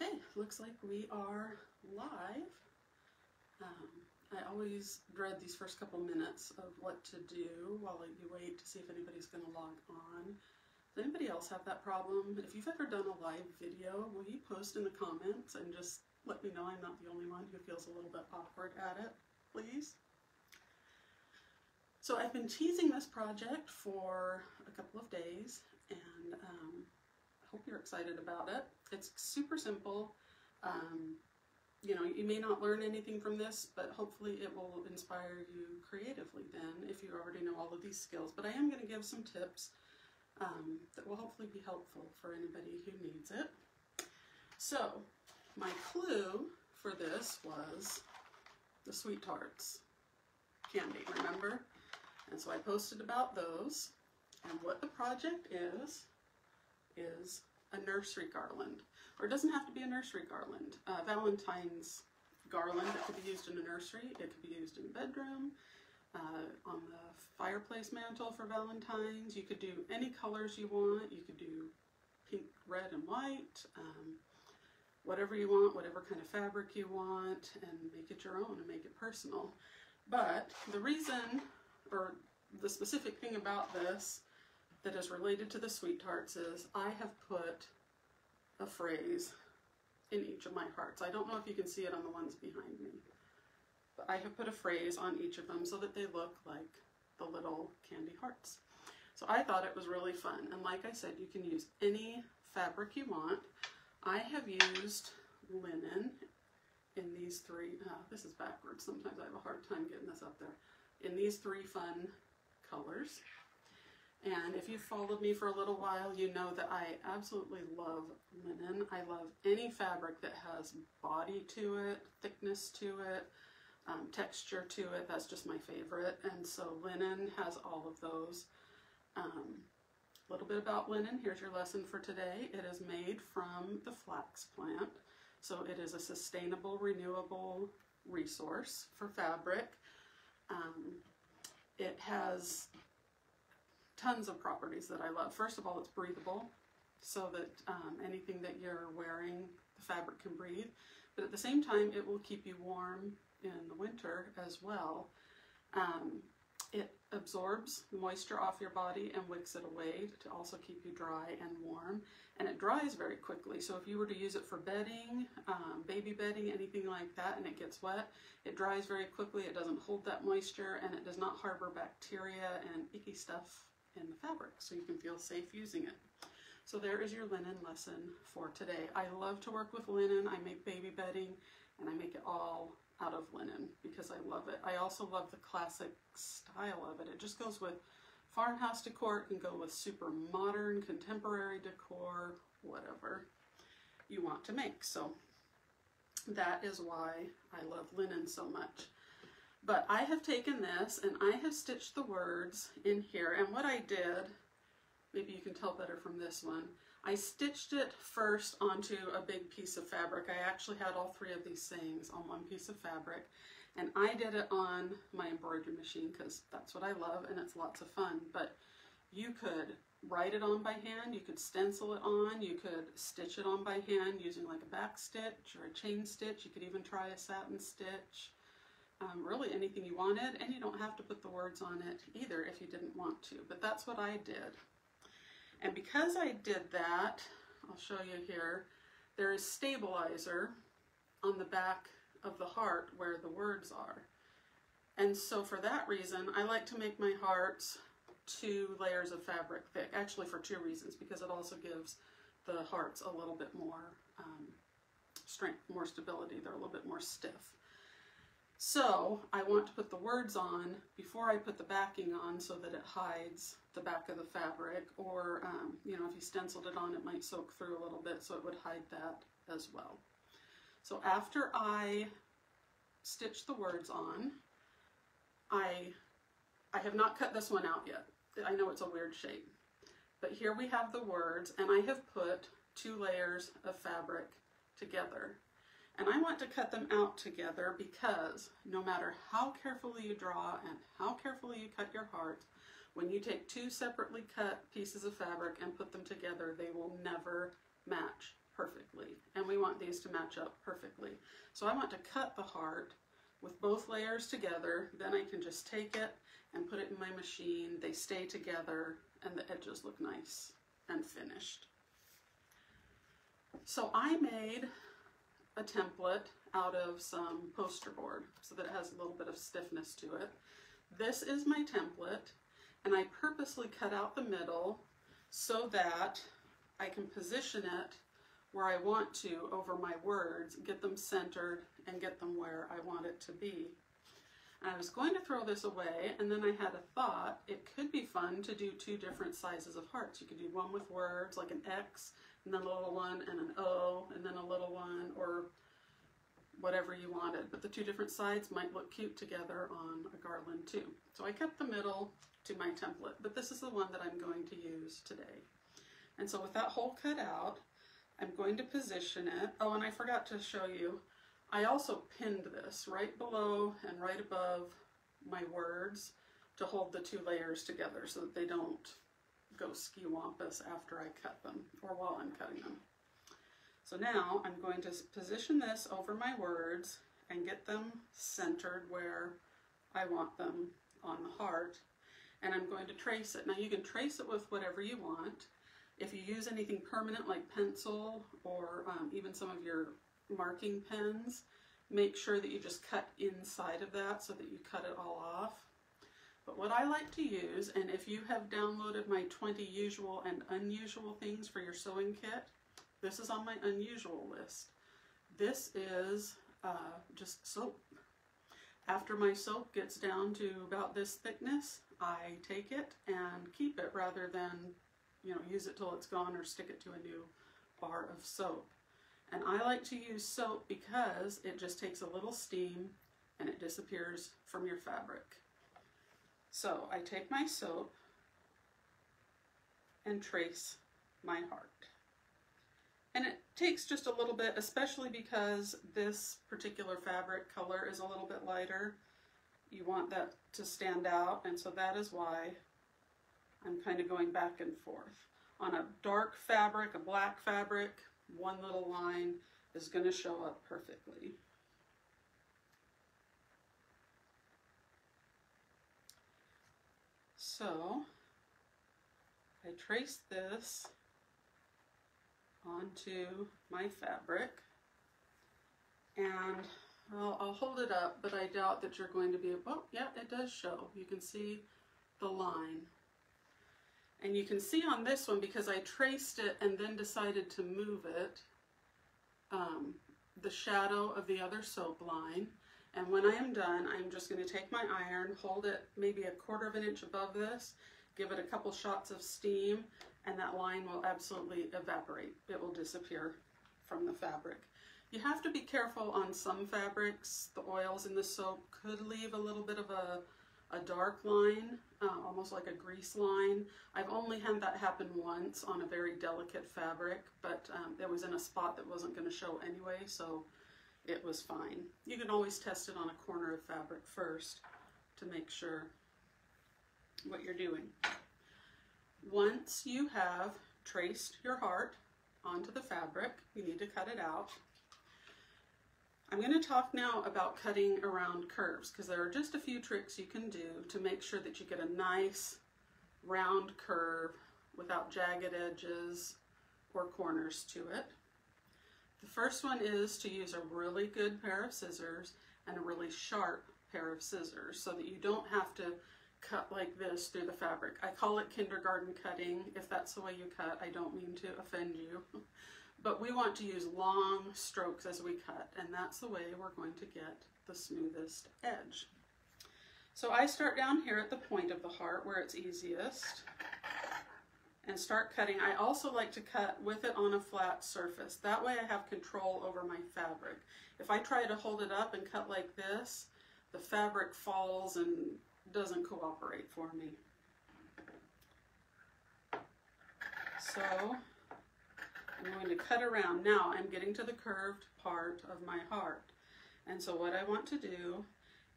Okay, looks like we are live. I always dread these first couple minutes of what to do while you wait to see if anybody's going to log on. Does anybody else have that problem? If you've ever done a live video, will you post in the comments and just let me know I'm not the only one who feels a little bit awkward at it, please? So I've been teasing this project for a couple of days, and I hope you're excited about it. It's super simple. You know, you may not learn anything from this, but hopefully it will inspire you creatively then if you already know all of these skills. But I am going to give some tips that will hopefully be helpful for anybody who needs it. So my clue for this was the Sweet Tarts candy, remember? And so I posted about those, and what the project is a nursery garland. Or it doesn't have to be a nursery garland. Valentine's garland that could be used in a nursery, it could be used in a bedroom, on the fireplace mantle for Valentines. You could do any colors you want. You could do pink, red, and white, whatever you want, whatever kind of fabric you want, and make it your own and make it personal. But the reason, or the specific thing about this that is related to the Sweet Tarts is I have put a phrase in each of my hearts. I don't know if you can see it on the ones behind me, but I have put a phrase on each of them so that they look like the little candy hearts. So I thought it was really fun, and like I said, you can use any fabric you want. I have used linen in these three, this is backwards, sometimes I have a hard time getting this up there, in these three fun colors. And if you've followed me for a little while, you know that I absolutely love linen. I love any fabric that has body to it, thickness to it, texture to it. That's just my favorite. And so linen has all of those. A little bit about linen. Here's your lesson for today. It is made from the flax plant. So it is a sustainable, renewable resource for fabric. It has tons of properties that I love. First of all, it's breathable, so that anything that you're wearing, the fabric can breathe. But at the same time, it will keep you warm in the winter as well. It absorbs moisture off your body and wicks it away to also keep you dry and warm. And it dries very quickly, so if you were to use it for bedding, baby bedding, anything like that, and it gets wet, it dries very quickly. It doesn't hold that moisture, and it does not harbor bacteria and icky stuff in the fabric, so you can feel safe using it. So there is your linen lesson for today. I love to work with linen. I make baby bedding, and I make it all out of linen because I love it. I also love the classic style of it. It just goes with farmhouse decor. It can go with super modern, contemporary decor, whatever you want to make. So that is why I love linen so much. But I have taken this and I have stitched the words in here, and what I did, maybe you can tell better from this one, I stitched it first onto a big piece of fabric. I actually had all three of these sayings on one piece of fabric, and I did it on my embroidery machine because that's what I love and it's lots of fun. But you could write it on by hand, you could stencil it on, you could stitch it on by hand using like a back stitch or a chain stitch. You could even try a satin stitch. Really anything you wanted, and you don't have to put the words on it either if you didn't want to, but that's what I did. And because I did that, I'll show you here, there is stabilizer on the back of the heart where the words are. And so for that reason, I like to make my hearts 2 layers of fabric thick, actually for 2 reasons, because it also gives the hearts a little bit more strength, more stability. They're a little bit more stiff. So I want to put the words on before I put the backing on so that it hides the back of the fabric, or you know, if you stenciled it on, it might soak through a little bit, so it would hide that as well. So after I stitch the words on, I have not cut this one out yet. I know it's a weird shape, but here we have the words, and I have put 2 layers of fabric together. And I want to cut them out together because no matter how carefully you draw and how carefully you cut your heart, when you take 2 separately cut pieces of fabric and put them together, they will never match perfectly, and we want these to match up perfectly. So I want to cut the heart with both layers together, then I can just take it and put it in my machine. They stay together and the edges look nice and finished. So I made a template out of some poster board so that it has a little bit of stiffness to it. This is my template, and I purposely cut out the middle so that I can position it where I want to over my words, get them centered and get them where I want it to be. And I was going to throw this away, and then I had a thought, it could be fun to do two different sizes of hearts. You could do one with words like an X, and then a little one, and an O, and then a little one, or whatever you wanted. But the two different sides might look cute together on a garland too. So I kept the middle to my template, but this is the one that I'm going to use today. And so with that hole cut out, I'm going to position it. Oh, and I forgot to show you, I also pinned this right below and right above my words to hold the two layers together so that they don't go ski-wampus after I cut them or while I'm cutting them. So now I'm going to position this over my words and get them centered where I want them on the heart. And I'm going to trace it. Now you can trace it with whatever you want. If you use anything permanent like pencil or even some of your marking pens, make sure that you just cut inside of that so that you cut it all off. But what I like to use, and if you have downloaded my 20 usual and unusual things for your sewing kit, this is on my unusual list. This is just soap. After my soap gets down to about this thickness, I take it and keep it rather than, you know, use it till it's gone or stick it to a new bar of soap. And I like to use soap because it just takes a little steam and it disappears from your fabric. So I take my soap and trace my heart. And it takes just a little bit, especially because this particular fabric color is a little bit lighter. You want that to stand out, and so that is why I'm kind of going back and forth. On a dark fabric, a black fabric, one little line is going to show up perfectly. So I trace this onto my fabric, and I'll hold it up, but I doubt that you're going to be able, oh yeah, it does show. You can see the line. And you can see on this one, because I traced it and then decided to move it, the shadow of the other soap line. And when I am done, I'm just going to take my iron, hold it maybe 1/4 of an inch above this, give it a couple shots of steam, and that line will absolutely evaporate. It will disappear from the fabric. You have to be careful on some fabrics. The oils in the soap could leave a little bit of a dark line, almost like a grease line. I've only had that happen once on a very delicate fabric, but it was in a spot that wasn't going to show anyway, so it was fine. You can always test it on a corner of fabric first to make sure what you're doing. Once you have traced your heart onto the fabric, you need to cut it out. I'm going to talk now about cutting around curves, because there are just a few tricks you can do to make sure that you get a nice round curve without jagged edges or corners to it. The first one is to use a really good pair of scissors and a really sharp pair of scissors so that you don't have to cut like this through the fabric. I call it kindergarten cutting. If that's the way you cut, I don't mean to offend you. But we want to use long strokes as we cut, and that's the way we're going to get the smoothest edge. So I start down here at the point of the heart where it's easiest and start cutting. I also like to cut with it on a flat surface. That way I have control over my fabric. If I try to hold it up and cut like this, the fabric falls and doesn't cooperate for me. So I'm going to cut around. Now I'm getting to the curved part of my heart. And so what I want to do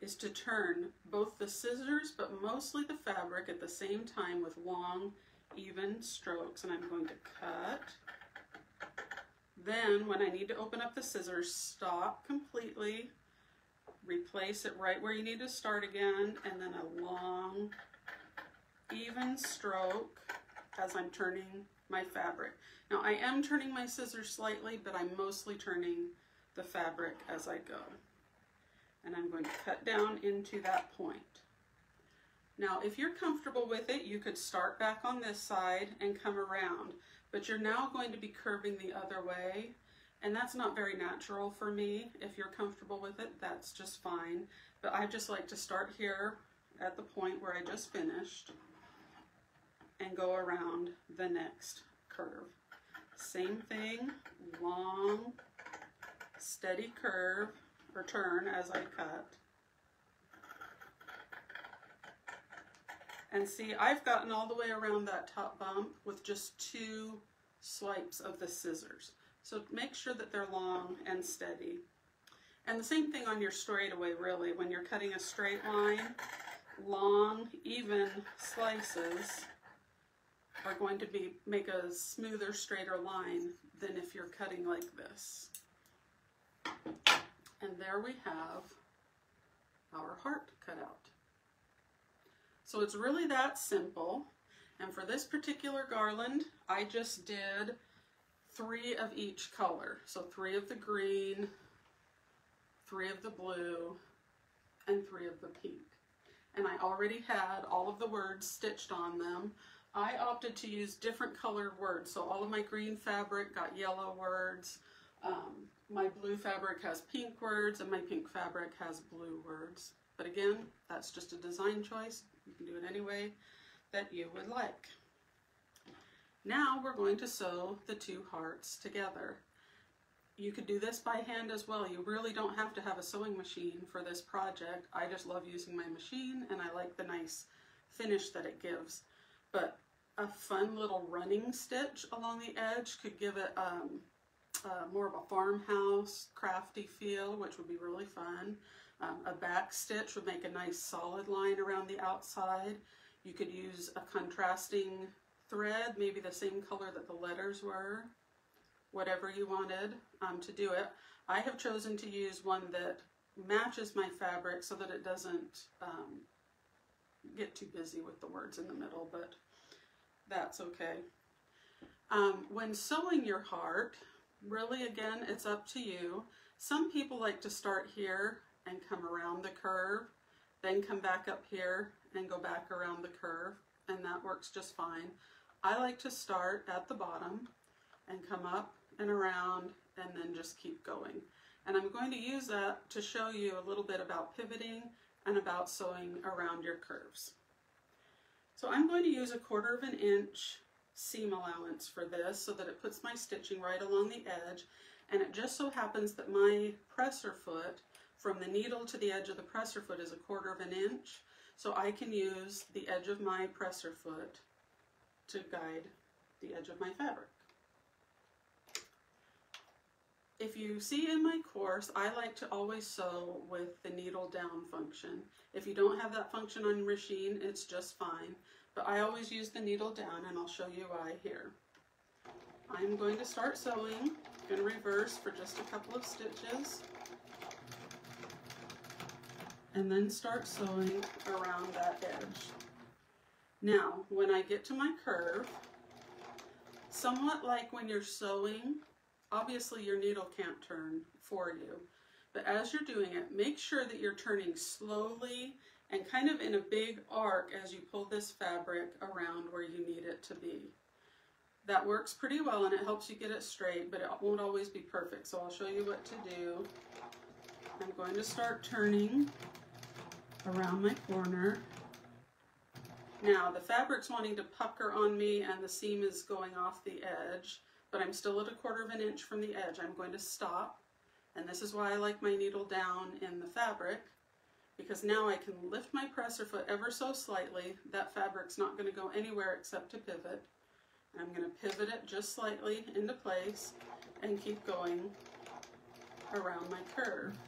is to turn both the scissors, but mostly the fabric at the same time with long, even strokes. And I'm going to cut, Then when I need to open up the scissors, stop completely, replace it right where you need to start again, and then a long, even stroke as I'm turning my fabric. Now I am turning my scissors slightly, but I'm mostly turning the fabric as I go. And I'm going to cut down into that point. Now if you're comfortable with it, you could start back on this side and come around, but you're now going to be curving the other way, and that's not very natural for me. If you're comfortable with it, that's just fine. But I just like to start here at the point where I just finished and go around the next curve. Same thing, long, steady curve or turn as I cut. And see, I've gotten all the way around that top bump with just 2 swipes of the scissors. So make sure that they're long and steady. And the same thing on your straightaway, really. When you're cutting a straight line, long, even slices are going to make a smoother, straighter line than if you're cutting like this. And there we have our heart cut out. So it's really that simple. And for this particular garland, I just did 3 of each color. So 3 of the green, 3 of the blue, and 3 of the pink. And I already had all of the words stitched on them. I opted to use different colored words. So all of my green fabric got yellow words. My blue fabric has pink words, and my pink fabric has blue words. But again, that's just a design choice. You can do it any way that you would like. Now we're going to sew the 2 hearts together. You could do this by hand as well. You really don't have to have a sewing machine for this project. I just love using my machine, and I like the nice finish that it gives. But a fun little running stitch along the edge could give it more of a farmhouse crafty feel, which would be really fun. A back stitch would make a nice solid line around the outside. You could use a contrasting thread, maybe the same color that the letters were, whatever you wanted to do it. I have chosen to use one that matches my fabric so that it doesn't get too busy with the words in the middle, but that's okay. When sewing your heart, really again, it's up to you. Some people like to start here and come around the curve, then come back up here and go back around the curve, and that works just fine. I like to start at the bottom and come up and around and then just keep going. And I'm going to use that to show you a little bit about pivoting and about sewing around your curves. So I'm going to use 1/4 inch seam allowance for this so that it puts my stitching right along the edge, and it just so happens that my presser foot from the needle to the edge of the presser foot is 1/4 inch, so I can use the edge of my presser foot to guide the edge of my fabric. If you see in my course, I like to always sew with the needle down function. If you don't have that function on your machine, it's just fine, but I always use the needle down, and I'll show you why here. I'm going to start sewing. I'm going to reverse for just a couple of stitches, and then start sewing around that edge. Now, when I get to my curve, somewhat like when you're sewing, obviously your needle can't turn for you, but as you're doing it, make sure that you're turning slowly and kind of in a big arc as you pull this fabric around where you need it to be. That works pretty well, and it helps you get it straight, but it won't always be perfect, so I'll show you what to do. I'm going to start turning around my corner. Now the fabric's wanting to pucker on me and the seam is going off the edge, but I'm still at 1/4 inch from the edge. I'm going to stop, and this is why I like my needle down in the fabric, because now I can lift my presser foot ever so slightly. That fabric's not going to go anywhere except to pivot. I'm going to pivot it just slightly into place and keep going around my curve.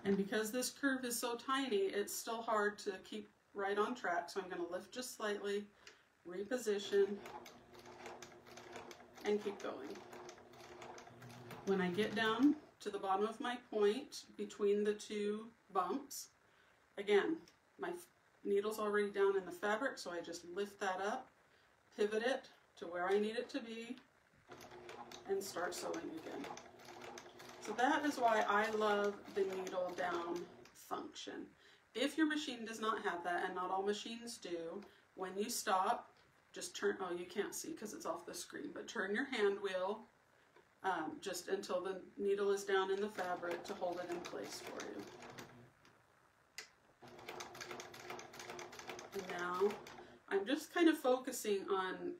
And because this curve is so tiny, it's still hard to keep right on track, so I'm going to lift just slightly, reposition, and keep going. When I get down to the bottom of my point between the two bumps, again, my needle's already down in the fabric, so I just lift that up, pivot it to where I need it to be, and start sewing again. So that is why I love the needle down function. If your machine does not have that, and not all machines do, when you stop, just turn, oh, you can't see because it's off the screen, but turn your hand wheel just until the needle is down in the fabric to hold it in place for you. And now I'm just kind of focusing on,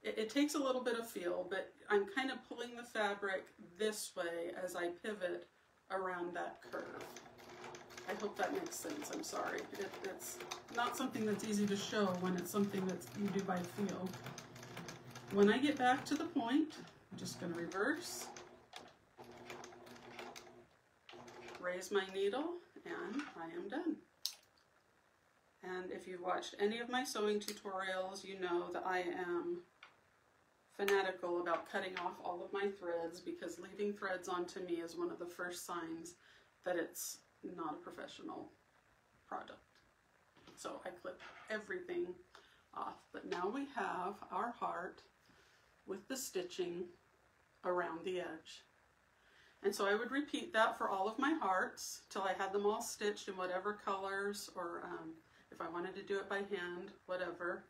it takes a little bit of feel, but I'm kind of pulling the fabric this way as I pivot around that curve. I hope that makes sense. I'm sorry. It's not something that's easy to show when it's something that you do by feel. When I get back to the point, I'm just going to reverse, raise my needle, and I am done. And if you've watched any of my sewing tutorials, you know that I am fanatical about cutting off all of my threads, because leaving threads onto me is one of the first signs that it's not a professional product. So I clip everything off. But now we have our heart with the stitching around the edge. And so I would repeat that for all of my hearts till I had them all stitched in whatever colors, or if I wanted to do it by hand, whatever,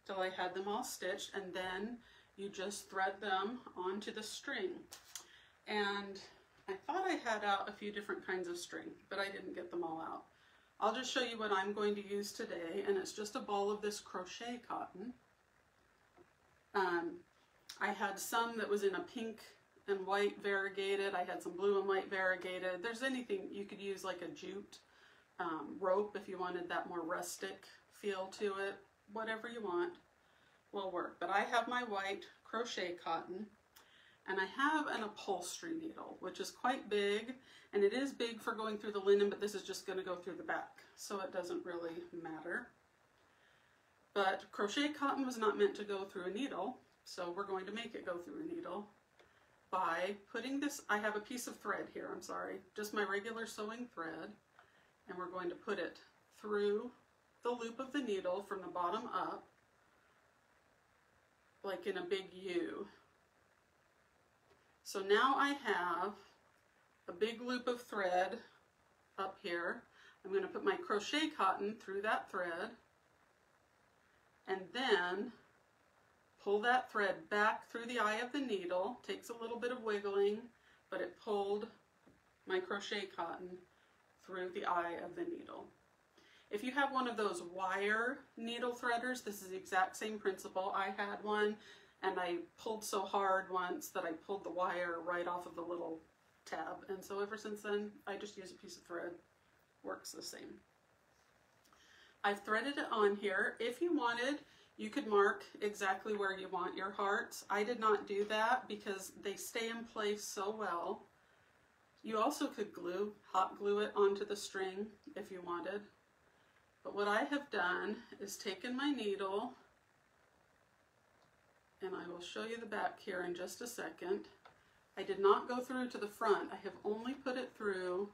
till I had them all stitched, and then you just thread them onto the string. And I thought I had out a few different kinds of string, but I didn't get them all out. I'll just show you what I'm going to use today, and it's just a ball of this crochet cotton. I had some that was in a pink and white variegated. I had some blue and white variegated. There's anything you could use, like a jute rope if you wanted that more rustic feel to it. Whatever you want will work. But I have my white crochet cotton, and I have an upholstery needle, which is quite big, and it is big for going through the linen, but this is just going to go through the back, so it doesn't really matter. But crochet cotton was not meant to go through a needle, so we're going to make it go through a needle by putting this, I have a piece of thread here, I'm sorry, just my regular sewing thread, and we're going to put it through the loop of the needle from the bottom up, like in a big U. So now I have a big loop of thread up here. I'm going to put my crochet cotton through that thread, and then pull that thread back through the eye of the needle. Takes a little bit of wiggling, but it pulled my crochet cotton through the eye of the needle. If you have one of those wire needle threaders, this is the exact same principle. I had one, and I pulled so hard once that I pulled the wire right off of the little tab. And so ever since then, I just use a piece of thread. Works the same. I've threaded it on here. If you wanted, you could mark exactly where you want your hearts. I did not do that because they stay in place so well. You also could glue, hot glue it onto the string if you wanted. But what I have done is taken my needle, and I will show you the back here in just a second. I did not go through to the front. I have only put it through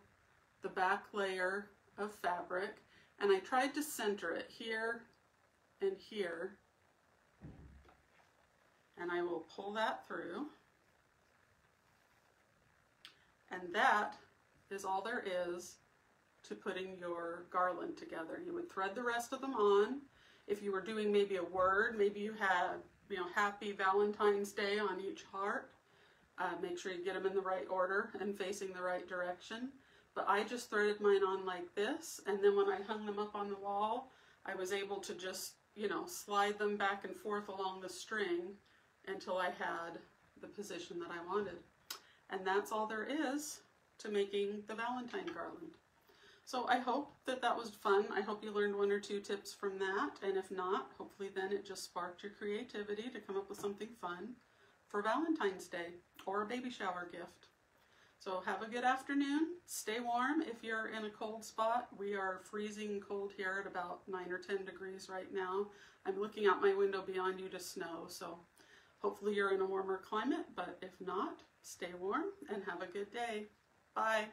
the back layer of fabric, and I tried to center it here and here, and I will pull that through, and that is all there is to putting your garland together. You would thread the rest of them on. If you were doing maybe a word, maybe you had, you know, Happy Valentine's Day on each heart, make sure you get them in the right order and facing the right direction. But I just threaded mine on like this, and then when I hung them up on the wall, I was able to just, you know, slide them back and forth along the string until I had the position that I wanted. And that's all there is to making the Valentine garland. So I hope that that was fun. I hope you learned one or two tips from that, and if not, hopefully then it just sparked your creativity to come up with something fun for Valentine's Day or a baby shower gift. So have a good afternoon. Stay warm if you're in a cold spot. We are freezing cold here at about 9 or 10 degrees right now. I'm looking out my window beyond you to snow, so Hopefully you're in a warmer climate, but if not, stay warm and have a good day. Bye.